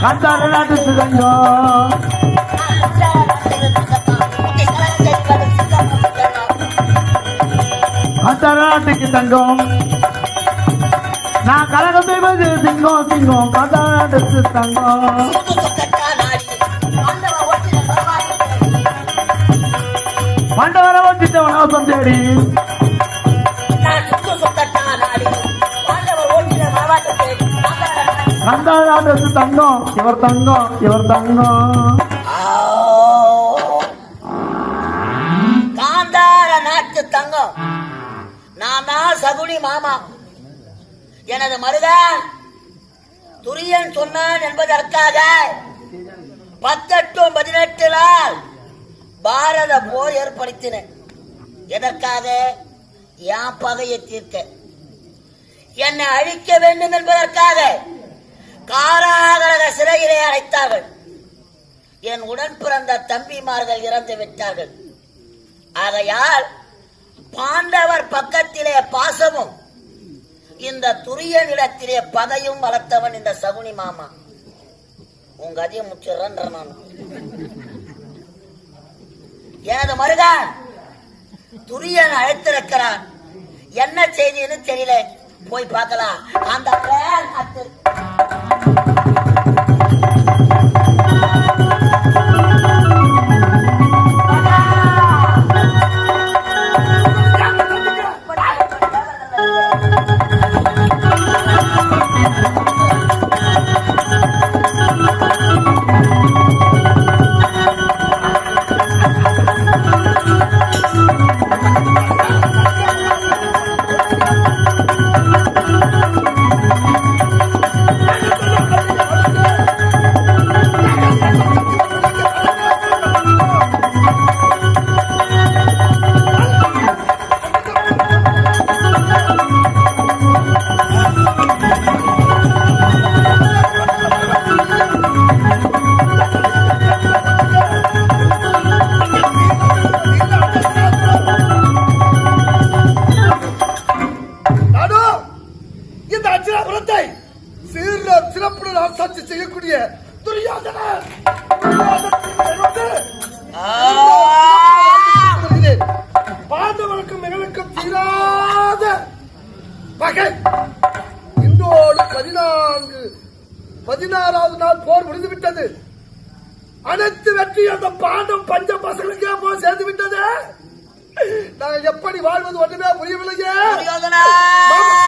கந்தார நாட்டு தங்கம் கந்தார நாட்டுக்கு தங்கம் நான் கலகம் செய்வது சிங்கம் சிங்கம் கந்தார நாட்டுக்கு தங்கம் மண்டவரை ஓட்டிட்ட வனவாசம் தேடி கந்தார நாட்டுக்கு தங்கம் இவர் தங்கம் இவர் தங்கம் காந்தார நாட்டு தங்கம் நான் தான் சகுனி மாமா. எனது மருகன் துரியன் சொன்னான் என்பதற்காக 18 நாள் பாரத போர் ஏற்படுத்தினேன். எதற்காக? என் பகையை தீர்க்க, என்னை அழிக்க வேண்டும் என்பதற்காக காராகரக சிறையிலே அடைத்தார்கள். என் உடன் பிறந்த தம்பிமார்கள் இறந்து விட்டார்கள். ஆகையால் பாண்டவர் பக்கத்திலே பாசமும் இந்த துரியனிடத்திலே பகையும் வளர்த்தவன் இந்த சகுனி மாமா. உங்க அதிகம் முச்சிடுறன்ற நான் எனது மருகன் துரியன் அழைத்திருக்கிறான். என்ன செய்தின்னு தெரியல, போய் பார்க்கலாம். அந்த செய்யக்கூடிய பாண்டவனுக்கும் எங்களுக்கும் தீராத பகை. இன்றோடு 16வது நாள் போர் முடிந்துவிட்டது. அனைத்து வெற்றி அந்த பாண்டம் பஞ்ச பசங்களுக்கே போய் சேர்ந்து விட்டது. நாங்கள் எப்படி வாழ்வது ஒன்றுமே புரியவில்லையே.